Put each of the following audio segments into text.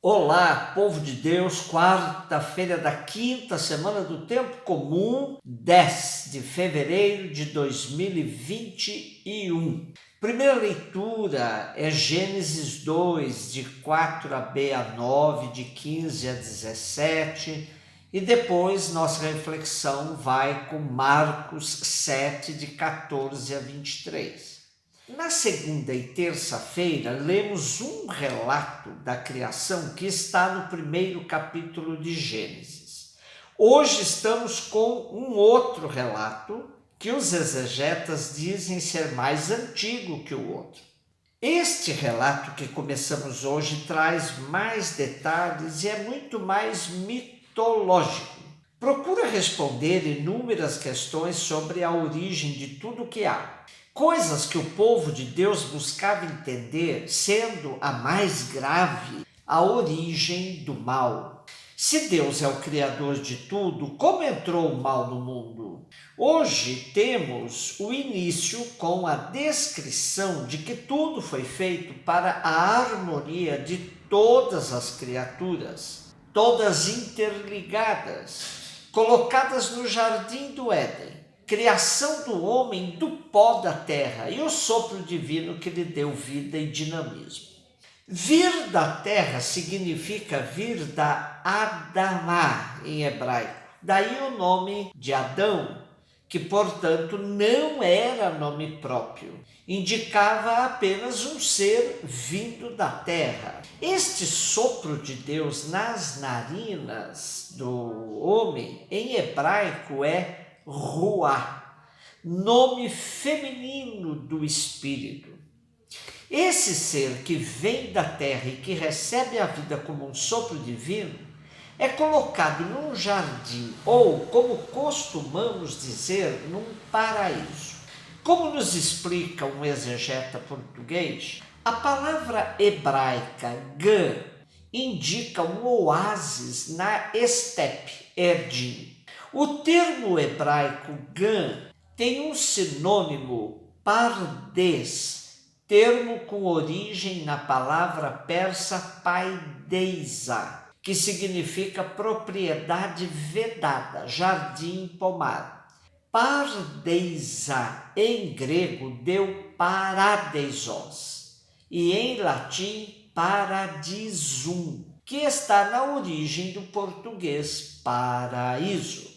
Olá, povo de Deus, quarta-feira da quinta semana do Tempo Comum, 10 de fevereiro de 2021. Primeira leitura é Gênesis 2, de 4b a 9, de 15 a 17, e depois nossa reflexão vai com Marcos 7, de 14 a 23. Na segunda e terça-feira, lemos um relato da criação que está no primeiro capítulo de Gênesis. Hoje estamos com um outro relato que os exegetas dizem ser mais antigo que o outro. Este relato que começamos hoje traz mais detalhes e é muito mais mitológico. Procura responder inúmeras questões sobre a origem de tudo que há. Coisas que o povo de Deus buscava entender, sendo a mais grave a origem do mal. Se Deus é o criador de tudo, como entrou o mal no mundo? Hoje temos o início com a descrição de que tudo foi feito para a harmonia de todas as criaturas, todas interligadas, colocadas no jardim do Éden. Criação do homem do pó da terra e o sopro divino que lhe deu vida e dinamismo. Vir da terra significa vir da Adamá em hebraico. Daí o nome de Adão, que portanto não era nome próprio, indicava apenas um ser vindo da terra. Este sopro de Deus nas narinas do homem, em hebraico é Ruá, nome feminino do Espírito. Esse ser que vem da terra e que recebe a vida como um sopro divino é colocado num jardim, ou, como costumamos dizer, num paraíso. Como nos explica um exegeta português, a palavra hebraica Gã indica um oásis na estepe, Erdim. O termo hebraico Gã tem um sinônimo Pardes, termo com origem na palavra persa paideisa, que significa propriedade vedada, jardim, pomar. Pardeisa, em grego, deu paradeisos, e em latim paradisum, que está na origem do português paraíso.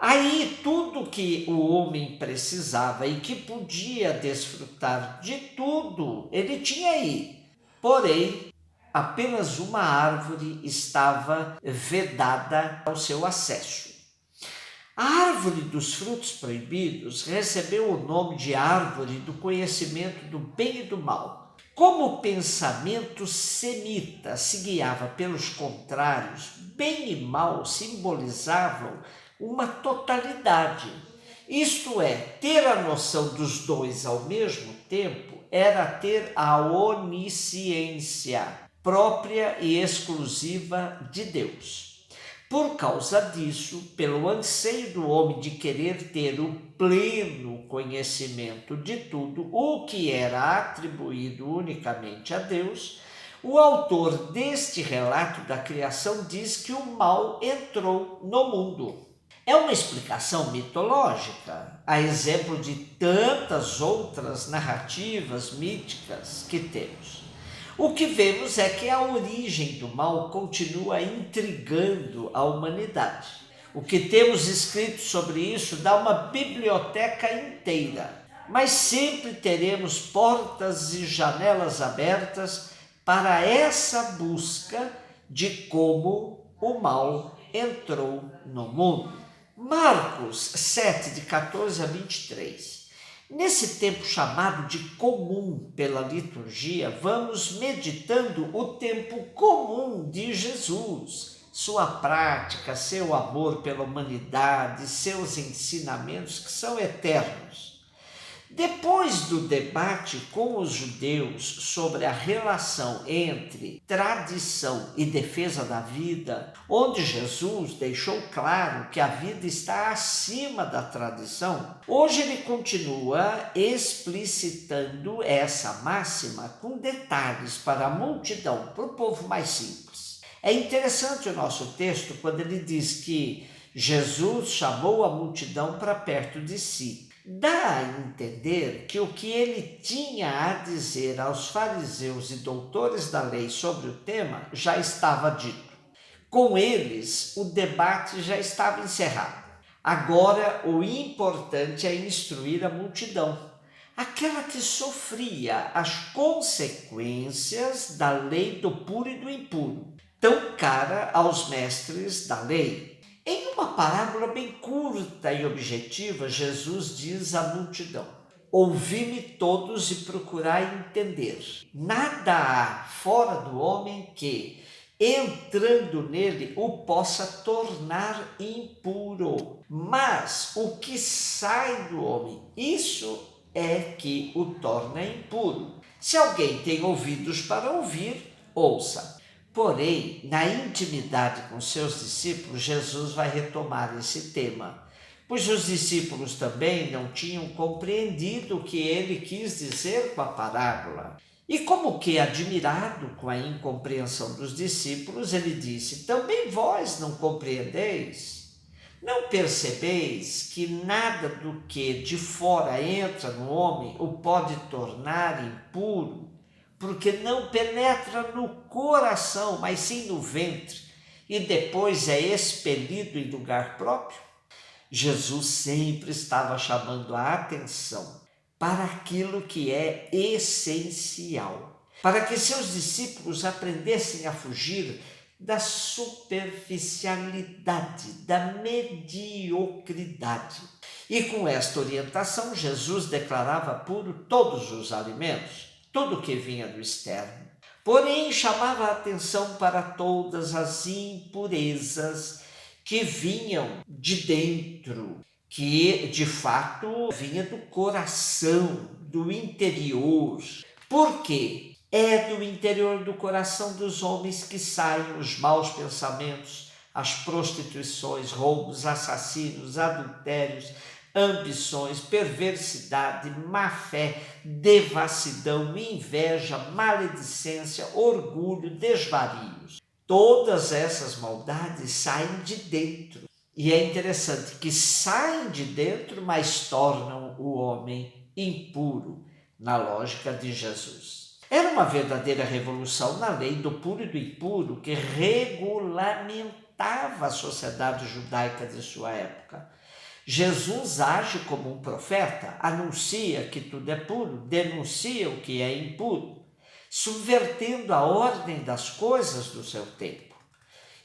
Aí tudo que o homem precisava e que podia desfrutar de tudo, ele tinha aí. Porém, apenas uma árvore estava vedada ao seu acesso. A árvore dos frutos proibidos recebeu o nome de árvore do conhecimento do bem e do mal. Como o pensamento semita se guiava pelos contrários, bem e mal simbolizavam uma totalidade. Isto é, ter a noção dos dois ao mesmo tempo era ter a onisciência própria e exclusiva de Deus. Por causa disso, pelo anseio do homem de querer ter o pleno conhecimento de tudo, o que era atribuído unicamente a Deus, o autor deste relato da criação diz que o mal entrou no mundo. É uma explicação mitológica, a exemplo de tantas outras narrativas míticas que temos. O que vemos é que a origem do mal continua intrigando a humanidade. O que temos escrito sobre isso dá uma biblioteca inteira, mas sempre teremos portas e janelas abertas para essa busca de como o mal entrou no mundo. Marcos 7, de 14 a 23. Nesse tempo chamado de comum pela liturgia, vamos meditando o tempo comum de Jesus, sua prática, seu amor pela humanidade, seus ensinamentos que são eternos. Depois do debate com os judeus sobre a relação entre tradição e defesa da vida, onde Jesus deixou claro que a vida está acima da tradição, hoje ele continua explicitando essa máxima com detalhes para a multidão, para o povo mais simples. É interessante o nosso texto quando ele diz que Jesus chamou a multidão para perto de si. Dá a entender que o que ele tinha a dizer aos fariseus e doutores da lei sobre o tema já estava dito. Com eles, o debate já estava encerrado. Agora, o importante é instruir a multidão, aquela que sofria as consequências da lei do puro e do impuro, tão cara aos mestres da lei. Em uma parábola bem curta e objetiva, Jesus diz à multidão: ouvi-me todos e procurai entender. Nada há fora do homem que, entrando nele, o possa tornar impuro. Mas o que sai do homem, isso é que o torna impuro. Se alguém tem ouvidos para ouvir, ouça. Porém, na intimidade com seus discípulos, Jesus vai retomar esse tema, pois os discípulos também não tinham compreendido o que ele quis dizer com a parábola. E como que, admirado com a incompreensão dos discípulos, ele disse: também vós não compreendeis? Não percebeis que nada do que de fora entra no homem o pode tornar impuro? Porque não penetra no coração, mas sim no ventre, e depois é expelido em lugar próprio? Jesus sempre estava chamando a atenção para aquilo que é essencial, para que seus discípulos aprendessem a fugir da superficialidade, da mediocridade. E com esta orientação, Jesus declarava puro todos os alimentos, tudo que vinha do externo. Porém, chamava a atenção para todas as impurezas que vinham de dentro, que de fato vinha do coração, do interior. Por quê? É do interior do coração dos homens que saem os maus pensamentos, as prostituições, roubos, assassinos, adultérios, ambições, perversidade, má-fé, devassidão, inveja, maledicência, orgulho, desvarios. Todas essas maldades saem de dentro. E é interessante que saem de dentro, mas tornam o homem impuro, na lógica de Jesus. Era uma verdadeira revolução na lei do puro e do impuro que regulamentava a sociedade judaica de sua época. Jesus age como um profeta, anuncia que tudo é puro, denuncia o que é impuro, subvertendo a ordem das coisas do seu tempo.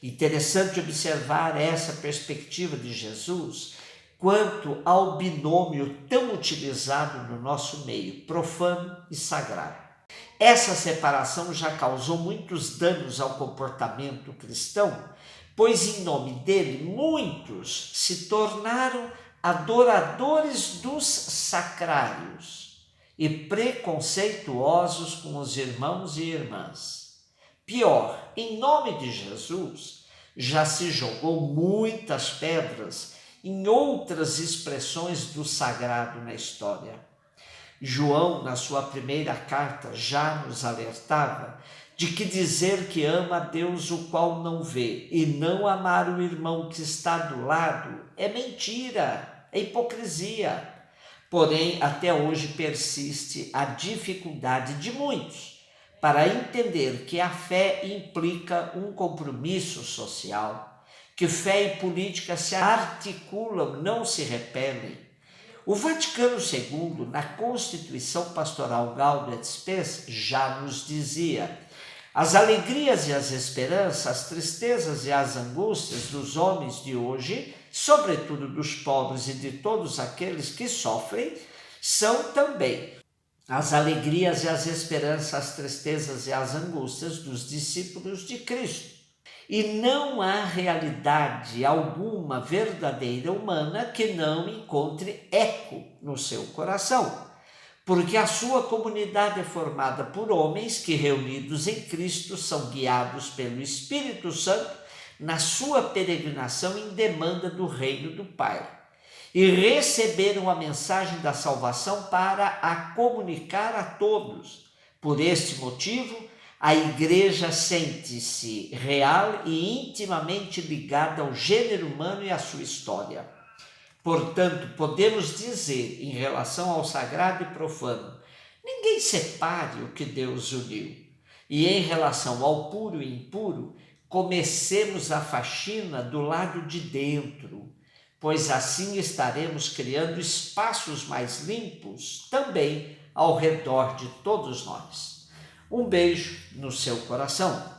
Interessante observar essa perspectiva de Jesus quanto ao binômio tão utilizado no nosso meio, profano e sagrado. Essa separação já causou muitos danos ao comportamento cristão, pois em nome dele muitos se tornaram adoradores dos sacrários e preconceituosos com os irmãos e irmãs. Pior, em nome de Jesus, já se jogou muitas pedras em outras expressões do sagrado na história. João, na sua primeira carta, já nos alertava de que dizer que ama a Deus o qual não vê e não amar o irmão que está do lado é mentira, é hipocrisia. Porém, até hoje persiste a dificuldade de muitos para entender que a fé implica um compromisso social, que fé e política se articulam, não se repelem. O Vaticano II, na Constituição Pastoral Gaudium et Spes, já nos dizia: as alegrias e as esperanças, as tristezas e as angústias dos homens de hoje, sobretudo dos pobres e de todos aqueles que sofrem, são também as alegrias e as esperanças, as tristezas e as angústias dos discípulos de Cristo. E não há realidade alguma verdadeira humana que não encontre eco no seu coração, porque a sua comunidade é formada por homens que, reunidos em Cristo, são guiados pelo Espírito Santo na sua peregrinação em demanda do reino do Pai, e receberam a mensagem da salvação para a comunicar a todos. Por este motivo, A igreja sente-se real e intimamente ligada ao gênero humano e à sua história. Portanto, podemos dizer, em relação ao sagrado e profano, ninguém separe o que Deus uniu. E em relação ao puro e impuro, comecemos a faxina do lado de dentro, pois assim estaremos criando espaços mais limpos também ao redor de todos nós. Um beijo no seu coração.